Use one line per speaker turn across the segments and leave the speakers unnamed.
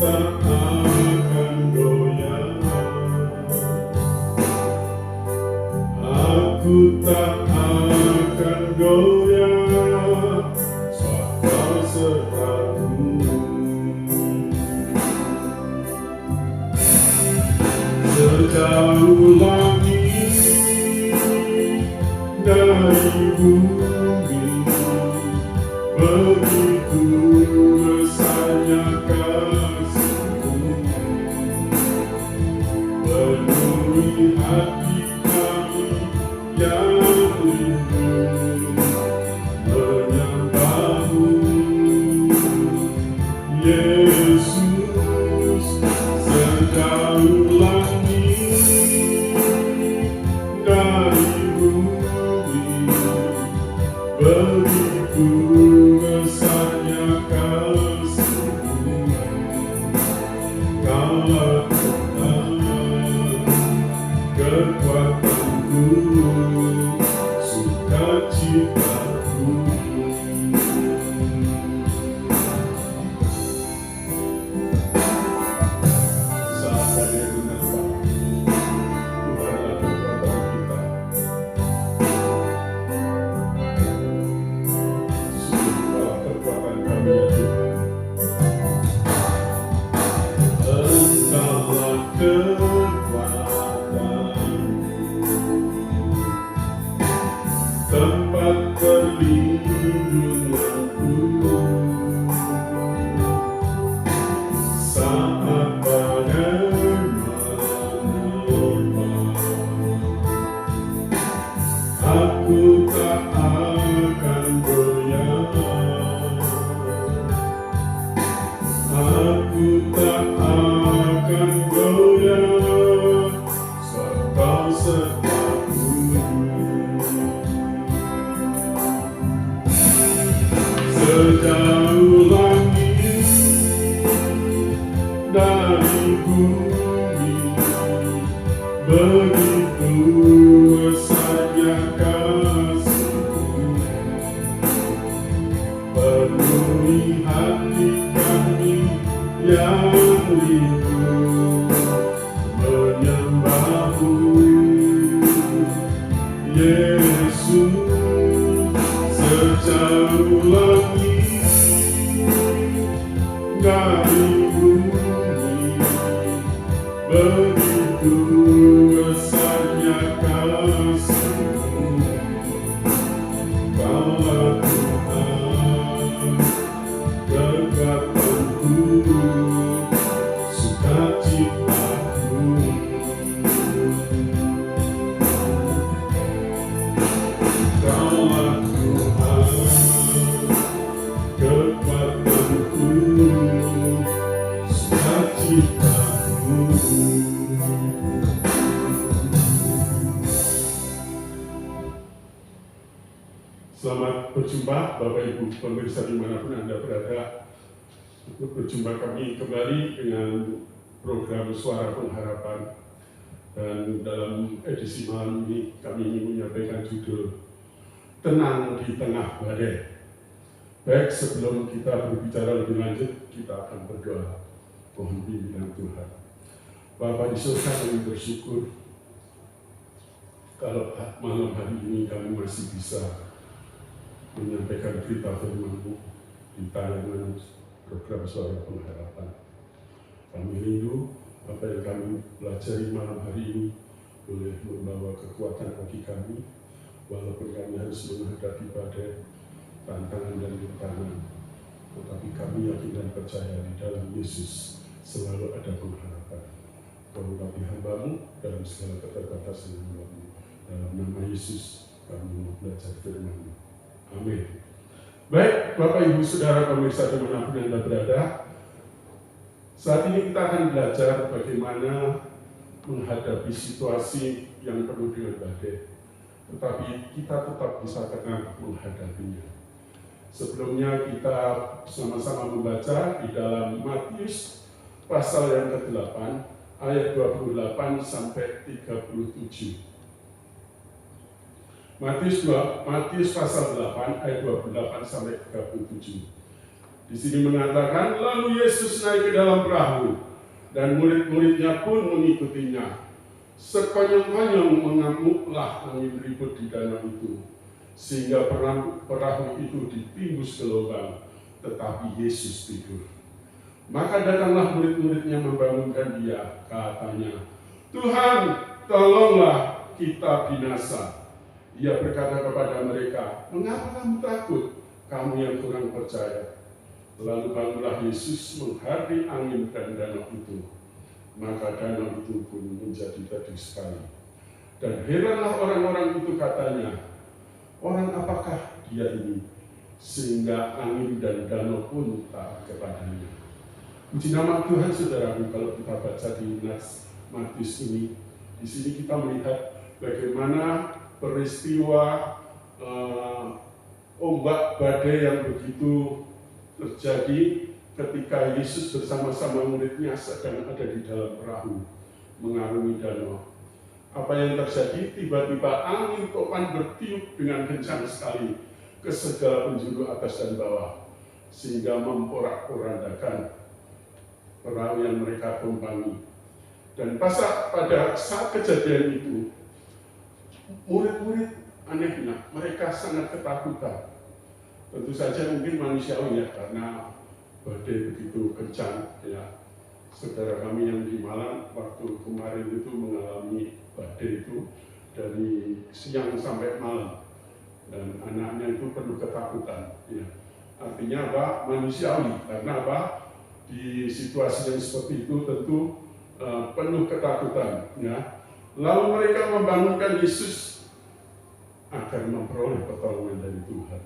tak akan goyah, aku tak akan goyah, sebab Kau sertaku. Sejauh langit dari bumi, begitu besarnya kasih-Mu, penuhi hati kami yang rindu menyembah-Mu. Yesus, sejauh langit dari bumi, begitu besarnya kasih-Mu, Kaulah Tuhan, kekuatanku, sukacitaku. Saat hadir menyembah, Tuhanlah kekuatan kita. Sungguhlah kekuatan kami, ya Tuhan. Engkaulah kekuatan, tempat perlindunganku, saat badai menerpa, aku tak akan goyah, aku tak akan goyah, sebab Kau sertaku. Sejauh langit dari bumi, begitu besarnya kasih-Mu, penuhi hati kami yang rindu menyembah-Mu. Yesus, sejauh langit dari bumi, begitu besarnya kasih-Mu, Kaulah Tuhan, kekuatanku, sukacitaku. Kaulah Tuhan, kekuatanku, sukacitaku. Selamat berjumpa Bapak Ibu pemirsa dimanapun Anda berada. Berjumpa kami kembali dengan program Suara Pengharapan. Dan dalam edisi malam ini kami ingin menyampaikan judul Tenang di Tengah Badai. Baik, sebelum kita berbicara lebih lanjut, kita akan berdoa. Mohon bimbingan Tuhan. Bapa di surga, kami bersyukur kalau malam hari ini kami masih bisa menyampaikan berita firman-Mu di tayangan program Suara Pengharapan. Kami rindu apa yang kami pelajari malam hari ini boleh membawa kekuatan bagi kami, walaupun kami harus menghadapi badai, tantangan dan rintangan. Tetapi kami yakin dan percaya di dalam Yesus selalu ada pengharapan. Berkati hamba-Mu dalam segala keterbatasan yang kami. Dalam nama Yesus kami belajar firman-Mu. Amin. Baik, Bapak Ibu Saudara pemirsa dimanapun Anda berada, saat ini kita akan belajar bagaimana menghadapi situasi yang penuh dengan badai, tetapi kita tetap bisa tenang menghadapinya. Sebelumnya kita sama-sama membaca di dalam Matius pasal yang ke-8 ayat 28 sampai 37. Matius pasal 8 ayat 28 sampai 37. Di sini mengatakan, lalu Yesus naik ke dalam perahu, dan murid-muridnya pun mengikutinya. Sekonyong-konyong mengamuklah angin ribut di danau itu, sehingga perahu itu ditimbus ke lubang, tetapi Yesus tidur. Maka datanglah murid-muridnya membangunkan dia, katanya, Tuhan, tolonglah kita binasa. Ia berkata kepada mereka, mengapa kamu takut, kamu yang kurang percaya? Lalu bangunlah Yesus menghadiri angin dan danau itu. Maka danau itu pun menjadi teduh sekali. Dan heranlah orang-orang itu, katanya, orang apakah dia ini, sehingga angin dan danau pun taat kepadanya. Puji nama Tuhan, saudaraku. Kalau kita baca di Matius ini, di sini kita melihat bagaimana peristiwa ombak badai yang begitu terjadi ketika Yesus bersama-sama muridnya sedang ada di dalam perahu mengarungi danau. Apa yang terjadi? Tiba-tiba angin topan bertiup dengan kencang sekali ke segala penjuru atas dan bawah, sehingga memporak-porandakan perahu yang mereka tumpangi. Dan pada saat kejadian itu, murid-murid anehnya mereka sangat ketakutan. Tentu saja mungkin manusiawi ya, karena badai begitu kencang ya. Saudara kami yang di Malang waktu kemarin itu mengalami badai itu dari siang sampai malam, dan anaknya itu penuh ketakutan ya. Artinya apa? Manusiawi, karena apa? Di situasi yang seperti itu tentu penuh ketakutan ya. Lalu mereka membangunkan Yesus agar memperoleh pertolongan dari Tuhan.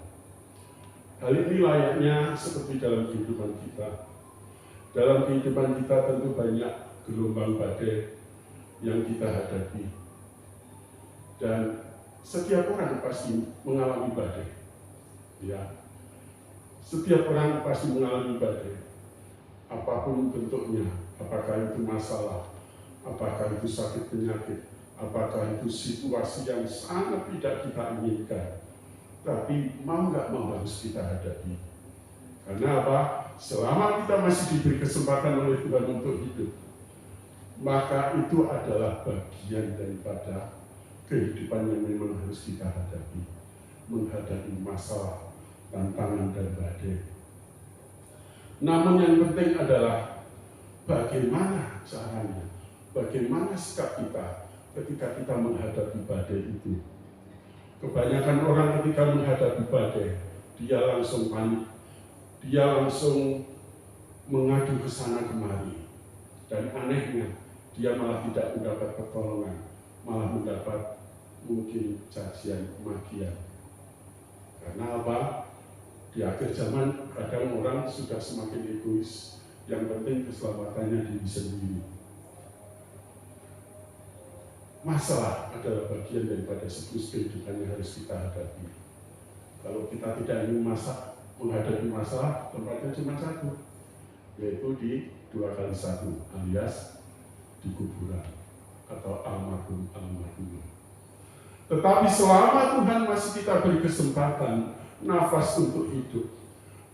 Hal ini layaknya seperti dalam kehidupan kita. Dalam kehidupan kita tentu banyak gelombang badai yang kita hadapi. Dan setiap orang pasti mengalami badai. Ya. Setiap orang pasti mengalami badai. Apapun bentuknya, apakah itu masalah, apakah itu sakit penyakit, apakah itu situasi yang sangat tidak kita inginkan. Tapi mau nggak mau harus kita hadapi. Karena apa? Selama kita masih diberi kesempatan oleh Tuhan untuk hidup, maka itu adalah bagian daripada kehidupan yang memang harus kita hadapi. Menghadapi masalah, tantangan, dan badai. Namun yang penting adalah bagaimana caranya, bagaimana sikap kita ketika kita menghadapi badai itu. Kebanyakan orang ketika menghadapi badai, dia langsung panik, dia langsung mengadu ke sana kemari, dan anehnya dia malah tidak mendapat pertolongan, malah mendapat mungkin cacian, kematian. Karena apa? Di akhir zaman kadang orang sudah semakin egois, yang penting keselamatannya diri sendiri. Masalah adalah bagian daripada siklus kehidupan yang harus kita hadapi. Kalau kita tidak ingin menghadapi masalah, tempatnya cuma satu, yaitu di 2x1, alias di kuburan atau almarhum. Tetapi selama Tuhan masih kita beri kesempatan, nafas untuk hidup,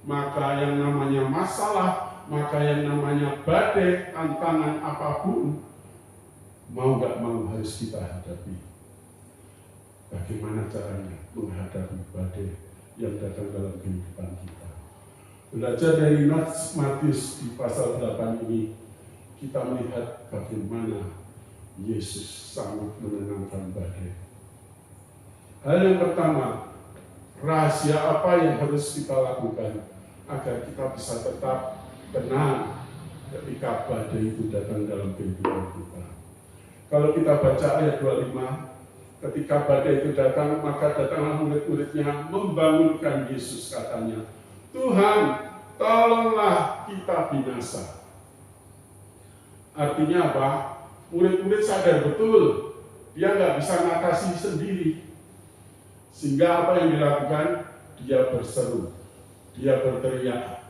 maka yang namanya masalah, maka yang namanya badai, tantangan apapun, mau nggak mau harus kita hadapi. Bagaimana caranya menghadapi badai yang datang dalam kehidupan kita? Belajar dari Matius di pasal 8 ini, kita melihat bagaimana Yesus sanggup menenangkan badai. Hal yang pertama, rahasia apa yang harus kita lakukan agar kita bisa tetap tenang ketika badai itu datang dalam kehidupan kita? Kalau kita baca ayat 25, ketika badai itu datang, maka datanglah murid-muridnya membangunkan Yesus, katanya, Tuhan, tolonglah kita binasa. Artinya apa? Murid-murid sadar betul, dia nggak bisa mengatasi sendiri. Sehingga apa yang dilakukan? Dia berseru, dia berteriak,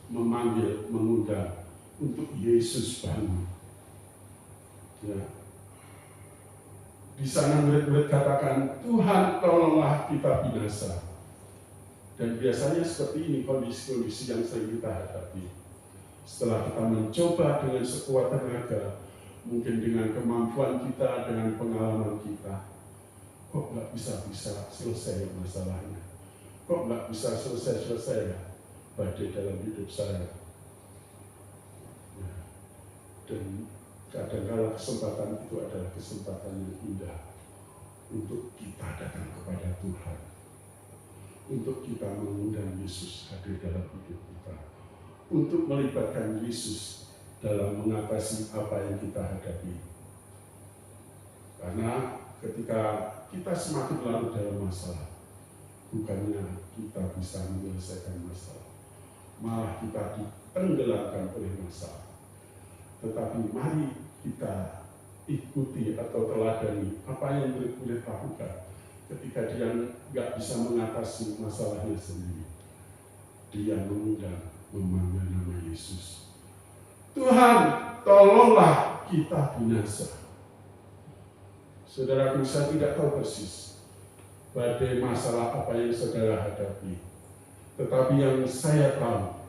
memanggil, mengundang untuk Yesus bangun. Ya. Di sana murid-murid katakan, Tuhan tolonglah kita binasa. Dan biasanya seperti ini kondisi-kondisi yang sering kita hadapi. Setelah kita mencoba dengan sekuat tenaga, mungkin dengan kemampuan kita, dengan pengalaman kita, kok nggak bisa selesai masalahnya? Kok nggak bisa selesai badai dalam hidup saya? Nah, dan kadang-kala kesempatan itu adalah kesempatan yang indah untuk kita datang kepada Tuhan, untuk kita mengundang Yesus hadir dalam hidup kita, untuk melibatkan Yesus dalam mengatasi apa yang kita hadapi. Karena ketika kita semakin larut dalam masalah, bukannya kita bisa menyelesaikan masalah, malah kita ditenggelamkan oleh masalah. Tetapi mari kita ikuti atau teladani apa yang murid-murid lakukan ketika dia nggak bisa mengatasi masalahnya sendiri. Dia mengundang, memanggil nama Yesus. Tuhan, tolonglah kita binasa. Saudaraku, saya tidak tahu persis badai masalah apa yang saudara hadapi. Tetapi yang saya tahu,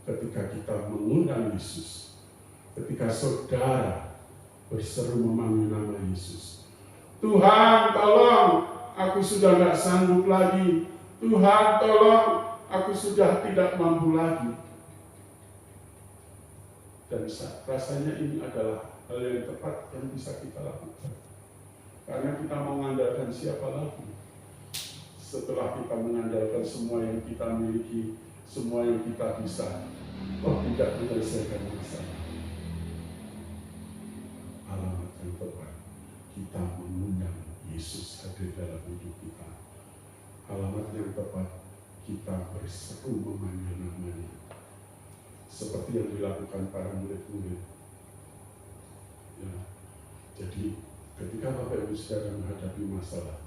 ketika kita mengundang Yesus, ketika saudara berseru memanggil nama Yesus, Tuhan tolong, aku sudah tidak sanggup lagi. Tuhan tolong, aku sudah tidak mampu lagi. Dan rasanya ini adalah hal yang tepat yang bisa kita lakukan. Karena kita mengandalkan siapa lagi? Setelah kita mengandalkan semua yang kita miliki, semua yang kita bisa, tidak menyelesaikan masalah. Alamat yang tepat, kita mengundang Yesus hadir dalam hidup kita. Alamat yang tepat, kita berseru memanggil namanya. Seperti yang dilakukan para murid-murid. Ya. Jadi ketika Bapak Ibu Saudara menghadapi masalah,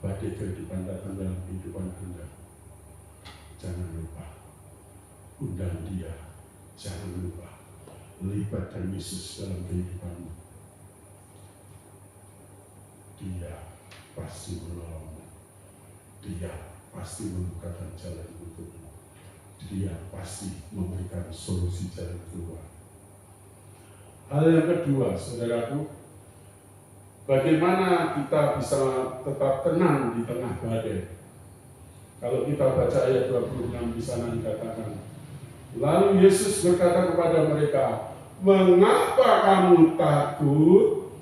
badai kehidupan datang dalam kehidupan Anda, jangan lupa undang Dia. Jangan lupa libatkan Yesus dalam kehidupanmu. Dia pasti menolongmu. Dia pasti membukakan jalan untukmu. Dia pasti memberikan solusi jalan keluar. Hal yang kedua, saudaraku, bagaimana kita bisa tetap tenang di tengah badai? Kalau kita baca ayat 26 di sana dikatakan, lalu Yesus berkata kepada mereka, mengapa kamu takut?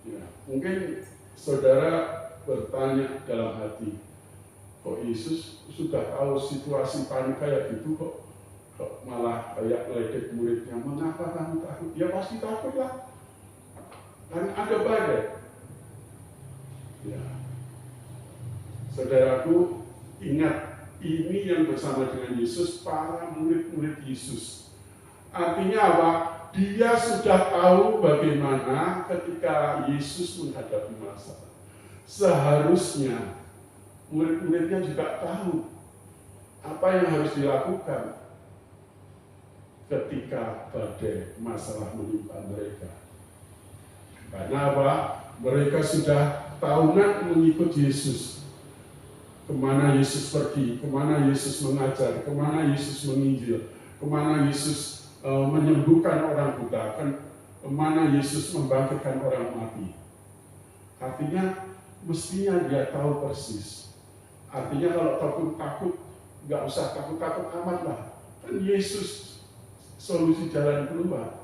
Ya, mungkin saudara bertanya dalam hati, kok Yesus sudah tahu situasi panik kayak gitu, kok malah kayak meledek muridnya, mengapa kamu takut? Ya pasti takut lah, kan ada badai. Ya, saudaraku, ingat, ini yang bersama dengan Yesus, para murid-murid Yesus. Artinya apa? Dia sudah tahu bagaimana ketika Yesus menghadapi masalah. Seharusnya murid-muridnya juga tahu apa yang harus dilakukan ketika badai masalah menimpa mereka. Karena apa? Mereka sudah tahunan mengikut Yesus. Kemana Yesus pergi, kemana Yesus mengajar, kemana Yesus menginjil, kemana Yesus menyembuhkan orang buta, kemana Yesus membangkitkan orang mati. Artinya mestinya dia tahu persis. Artinya kalau takut, nggak usah takut-takut amat lah. Kan Yesus solusi jalan keluar.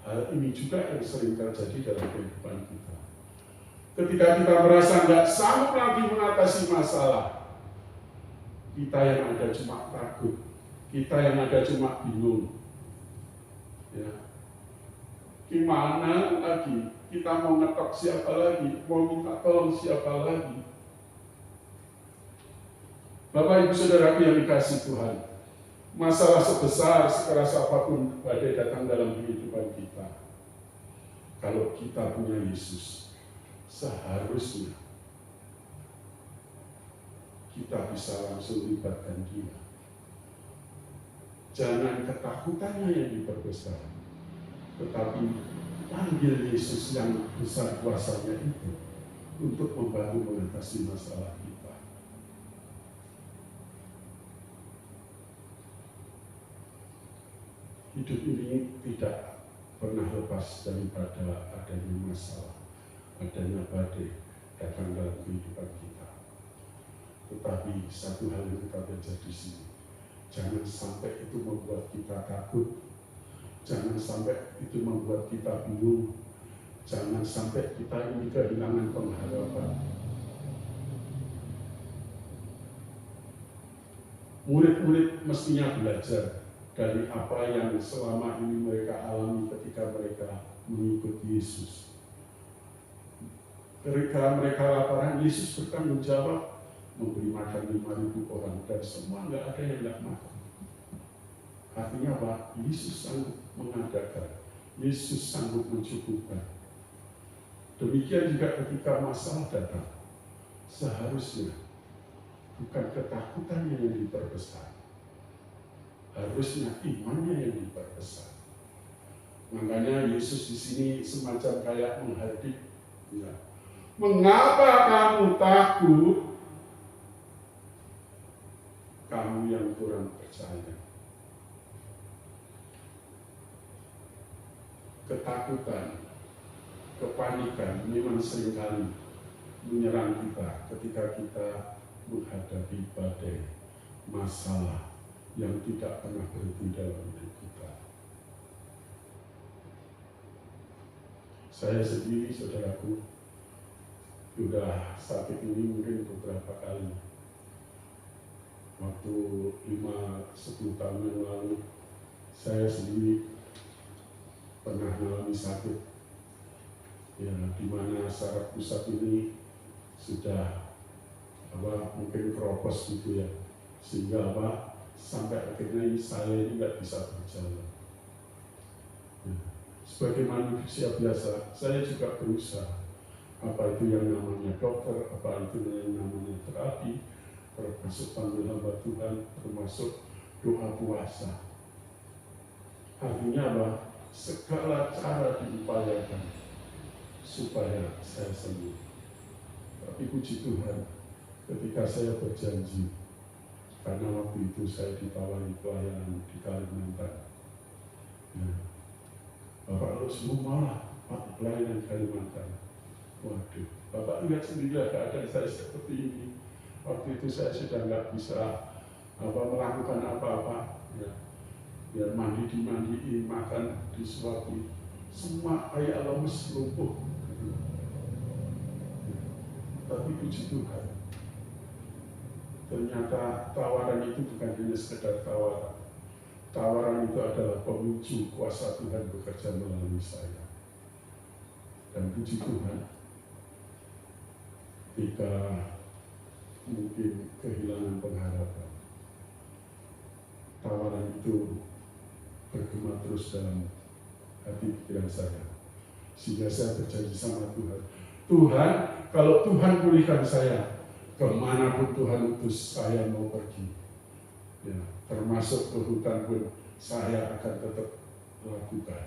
Hal ini juga yang sering terjadi dalam kehidupan kita. Ketika kita merasa nggak sanggup lagi mengatasi masalah, kita yang ada cuma takut, kita yang ada cuma bingung. Ya. Gimana lagi? Kita mau ngetok siapa lagi? Mau minta tolong siapa lagi? Bapak Ibu Saudara yang dikasih Tuhan, masalah sebesar, sekeras apapun badai datang dalam kehidupan kita, kalau kita punya Yesus, seharusnya kita bisa langsung libatkan Dia. Jangan ketakutannya yang diperbesar, tetapi panggil Yesus yang besar kuasanya itu untuk membantu mengatasi masalah kita. Hidup ini tidak pernah lepas daripada adanya masalah, adanya badai datang dalam kehidupan kita. Tetapi satu hal yang kita belajar di sini, jangan sampai itu membuat kita takut, jangan sampai itu membuat kita bingung, jangan sampai kita ini kehilangan pengharapan. Murid-murid mestinya belajar dari apa yang selama ini mereka alami ketika mereka mengikuti Yesus. Ketika mereka laparan, Yesus bertanggung jawab memberi makan 5.000 orang dan semua nggak ada yang nggak makan. Artinya apa? Yesus sanggup mengadakan, Yesus sanggup mencukupkan. Demikian juga ketika masalah datang, seharusnya bukan ketakutannya yang diperbesar, harusnya imannya yang diperbesar. Makanya Yesus di sini semacam kayak menghardik, ya. Mengapa kamu takut? Kamu yang kurang percaya. Ketakutan, kepanikan memang seringkali menyerang kita ketika kita menghadapi badai masalah yang tidak pernah berhenti dalam hidup kita. Saya sendiri, saudaraku, sudah sakit ini mungkin beberapa kali. Waktu 5-10 tahun yang lalu, saya sendiri pernah mengalami sakit, ya, di mana saraf pusat ini sudah mungkin keropos gitu ya, sehingga sampai akhirnya saya ini nggak bisa berjalan. Ya. Sebagai manusia biasa, saya juga berusaha. Apa itu yang namanya dokter, apa itu yang namanya terapi, termasuk panggil hamba Tuhan, termasuk doa puasa. Artinya apa? Segala cara diupayakan supaya saya sembuh. Tapi puji Tuhan, ketika saya berjanji, karena waktu itu saya ditawari pelayanan di Kalimantan. Nah, Bapak harus malah pelayanan di Kalimantan. Waduh, Bapak lihat sendiri keadaan saya seperti ini. Waktu itu saya sudah nggak bisa melakukan apa-apa. Ya. Biar dimandiin, makan, disuapi. Semua kayak lemes, lumpuh. Tapi puji Tuhan, ternyata tawaran itu bukan hanya sekedar tawaran. Tawaran itu adalah pemicu kuasa Tuhan bekerja melalui saya. Dan puji Tuhan, ketika mungkin kehilangan pengharapan, tawaran itu bergema terus dalam hati pikiran saya, sehingga saya berjanji sama Tuhan, Tuhan, kalau Tuhan pulihkan saya, kemanapun Tuhan utus saya mau pergi, ya, termasuk ke hutan pun saya akan tetap lakukan.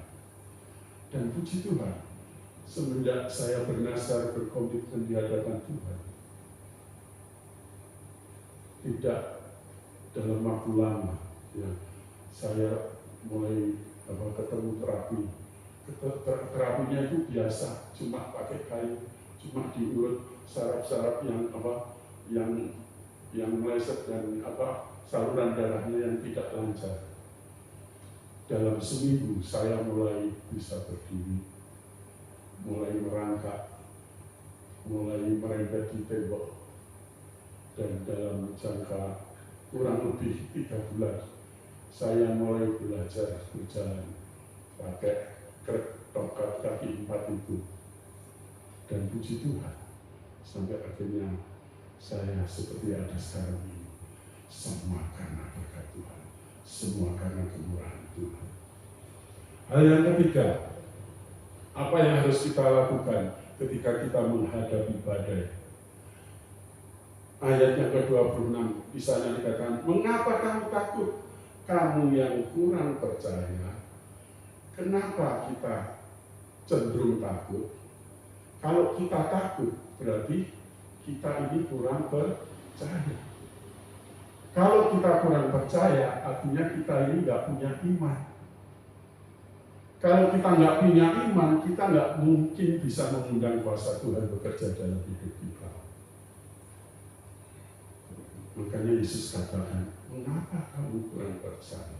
Dan puji Tuhan, semenjak saya bernasar berkomitmen di hadapan Tuhan, tidak dalam waktu lama, ya, saya mulai ketemu terapi. Terapinya itu biasa, cuma pakai kayu, cuma diurut saraf-saraf yang meleset dan saluran darahnya yang tidak lancar. Dalam seminggu saya mulai bisa berdiri, mulai merangkak, mulai merembet di tembok, dan dalam jangka kurang lebih 3 bulan saya mulai belajar berjalan pakai tongkat kaki 4 itu. Dan puji Tuhan, sampai akhirnya saya seperti ada sekarang ini. Semua karena berkat Tuhan, semua karena kemurahan Tuhan. Hal yang ketiga, apa yang harus kita lakukan ketika kita menghadapi badai? Ayat yang ke-26 di sana dikatakan, mengapa kamu takut? Kamu yang kurang percaya. Kenapa kita cenderung takut? Kalau kita takut, berarti kita ini kurang percaya. Kalau kita kurang percaya, artinya kita ini nggak punya iman. Kalau kita nggak punya iman, kita nggak mungkin bisa mengundang kuasa Tuhan bekerja dalam hidup kita. Makanya Yesus katakan, mengapa kamu kurang percaya?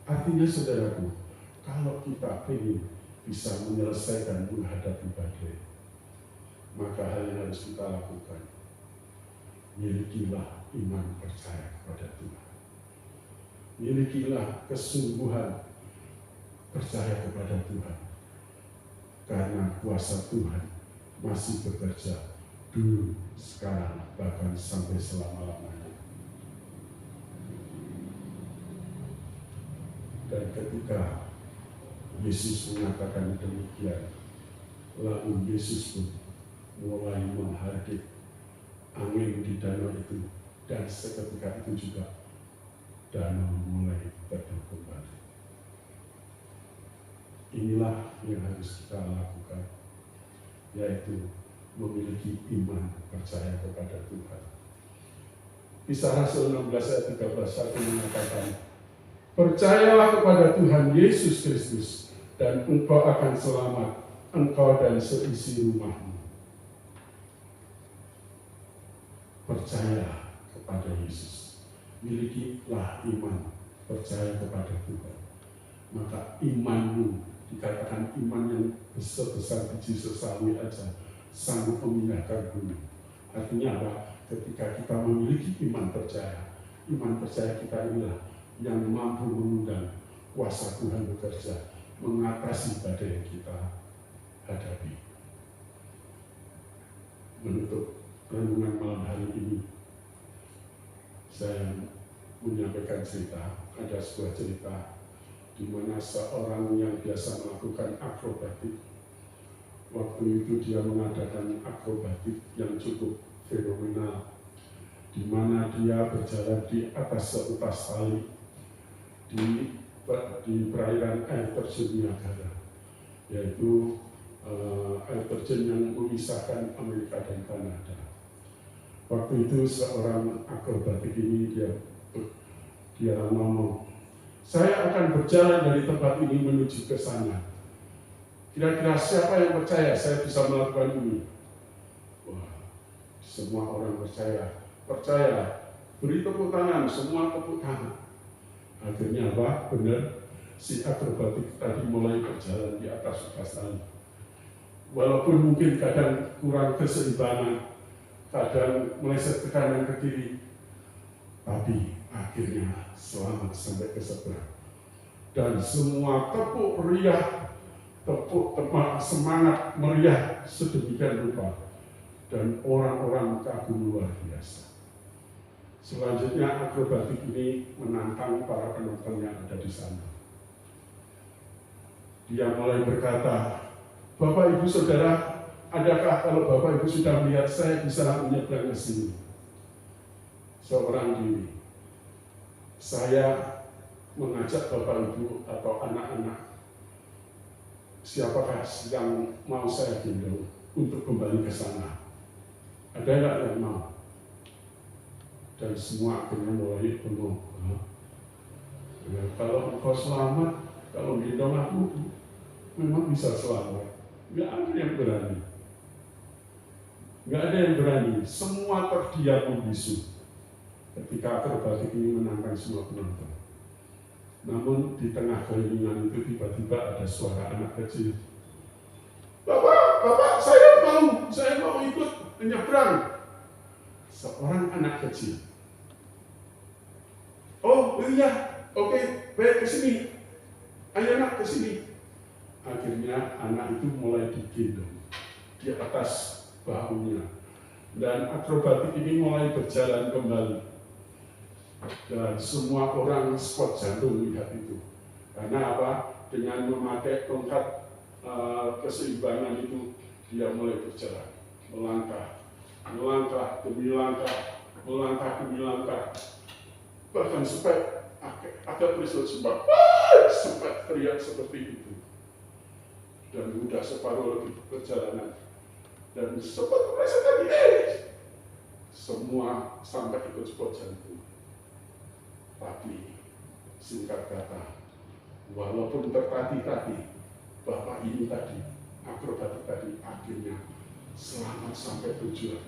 Artinya saudaraku, kalau kita ingin bisa menyelesaikan menghadapi badai, maka hal yang harus kita lakukan, milikilah iman percaya kepada Tuhan. Milikilah kesungguhan percaya kepada Tuhan. Karena kuasa Tuhan masih bekerja dulu, sekarang, bahkan sampai selama-lamanya. Dan ketika Yesus mengatakan demikian, lalu Yesus pun mulai menghardik angin di danau itu, dan seketika itu juga danau mulai teduh kembali. Inilah yang harus kita lakukan, yaitu memiliki iman percaya kepada Tuhan. Kisah Rasul 16 ayat 13 mengatakan, percayalah kepada Tuhan Yesus Kristus dan engkau akan selamat, engkau dan seisi rumahmu. Percayalah kepada Yesus. Milikilah iman percaya kepada Tuhan. Maka imanmu, dikatakan iman yang sebesar biji sesawi aja, sanggup memindahkan gunung. Artinya apa? Ketika kita memiliki iman percaya kita inilah yang mampu mengundang kuasa Tuhan bekerja, mengatasi badai yang kita hadapi. Menutup renungan malam hari ini, saya menyampaikan cerita. Ada sebuah cerita di mana seorang yang biasa melakukan akrobatik, waktu itu dia mengadakan akrobatik yang cukup fenomenal, di mana dia berjalan di atas seutas tali di perairan air terjun Niagara, yaitu air terjun yang memisahkan Amerika dan Kanada. Waktu itu seorang akrobatik ini dia ngomong, saya akan berjalan dari tempat ini menuju ke sana. Kira-kira siapa yang percaya saya bisa melakukan ini? Wah, semua orang percaya. Beri tepuk tangan, semua tepuk tangan. Akhirnya apa? Benar, si akrobatik tadi mulai berjalan di atas tali. Walaupun mungkin kadang kurang keseimbangan, kadang meleset ke kanan ke kiri, tapi akhirnya selamat sampai ke seberang. Dan semua tepuk semangat meriah sedemikian rupa, dan orang-orang kagum luar biasa. Selanjutnya akrobatik ini menantang para penonton yang ada di sana. Dia mulai berkata, Bapak Ibu Saudara, adakah kalau Bapak Ibu sudah melihat saya bisa menyeberang ke sini? Seorang diri, saya mengajak Bapak Ibu atau anak-anak, siapakah yang mau saya gendong untuk kembali ke sana? Ada nggak yang mau? Dan semua akhirnya mulai penuh. Ya, kalau engkau selamat, kalau gendong aku memang bisa selamat. Nggak ada yang berani. Nggak ada yang berani. Semua terdiam membisu ketika akrobatik ini menantang semua penonton. Namun di tengah kelilingan itu tiba-tiba ada suara anak kecil. Bapak, saya mau ikut menyeberang. Seorang anak kecil. Oh iya, oke, baik, ke sini. Ayo anak, ke sini. Akhirnya anak itu mulai digendong di atas bahunya. Dan akrobatik ini mulai berjalan kembali. Dan semua orang spot jantung melihat itu. Karena apa? Dengan memakai tongkat keseimbangan itu, dia mulai berjalan. Melangkah demi langkah. Bahkan sempat agak berisut sempat teriak seperti itu. Dan sudah separuh lebih perjalanan. Dan sempat merasakan semua sampai ikut spot jantung. Tapi singkat kata, walaupun tertati-tati, Bapak ini tadi, akrobatik tadi, akhirnya selamat sampai tujuan.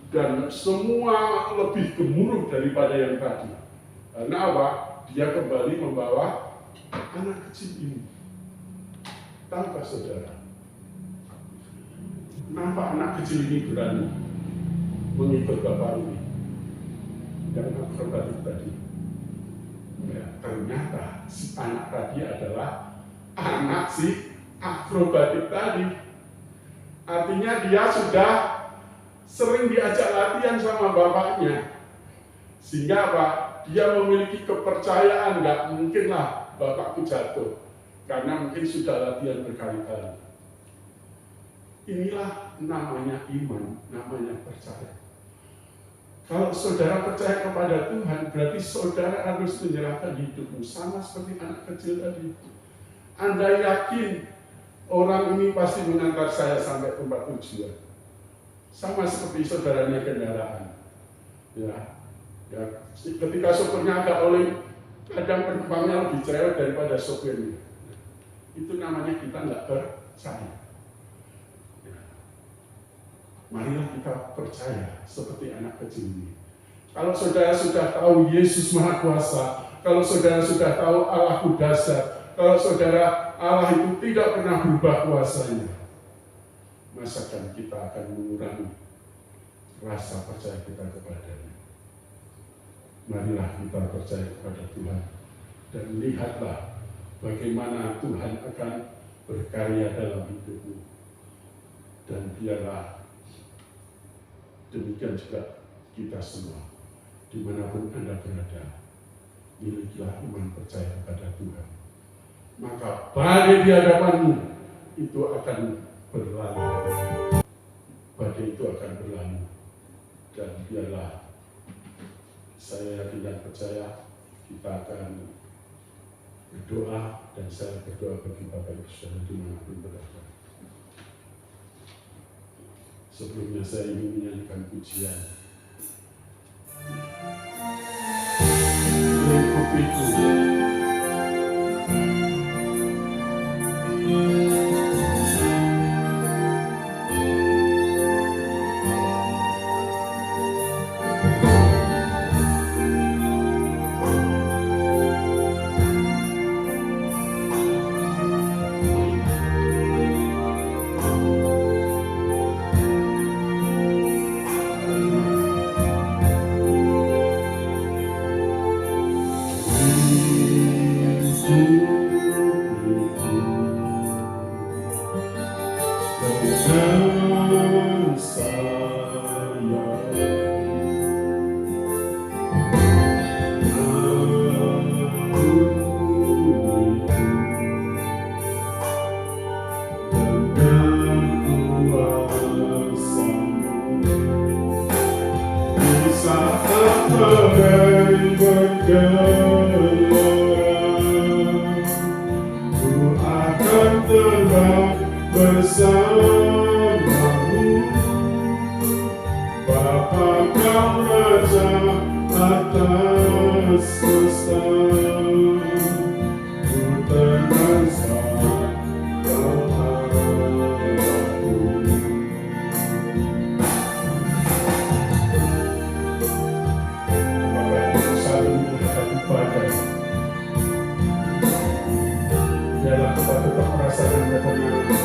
Dan semua lebih gemuruh daripada yang tadi. Karena apa? Dia kembali membawa anak kecil ini. Tanpa saudara. Kenapa anak kecil ini berani mengikut bapak ini? Yang akrobatik tadi. Ya, ternyata si anak tadi adalah anak si akrobatik tadi. Artinya dia sudah sering diajak latihan sama bapaknya. Sehingga apa? Dia memiliki kepercayaan, nggak mungkinlah bapakku jatuh. Karena mungkin sudah latihan berkali-kali. Inilah namanya iman, namanya percaya. Kalau saudara percaya kepada Tuhan, berarti saudara harus menyerahkan hidupmu sama seperti anak kecil tadi. Anda yakin orang ini pasti mengantar saya sampai tempat tujuan. Sama seperti saudara naik kendaraan. Ya, ketika sopirnya agak oleng, kadang penumpangnya lebih cerewet daripada sopirnya. Itu namanya kita nggak percaya. Ya. Marilah kita percaya seperti anak kecil ini. Kalau saudara sudah tahu Yesus Maha Kuasa, kalau saudara sudah tahu Allah Kudasar, kalau saudara Allah itu tidak pernah berubah kuasanya, masakan kita akan mengurangi rasa percaya kita kepadanya. Marilah kita percaya kepada Tuhan dan lihatlah bagaimana Tuhan akan berkarya dalam hidupmu. Dan biarlah demikian juga kita semua, dimanapun Anda berada, milikilah iman percaya kepada Tuhan. Maka badai di hadapanmu itu akan berlalu. Badai itu akan berlalu. Dan biarlah saya yakin dan percaya kita akan berdoa, dan saya berdoa bagi Bapak Ibu Saudara dimanapun berada. Sebelumnya saya ingin menyanyikan pujian. Lengkupiku. Biarlah kita tetap merasakan ketenangan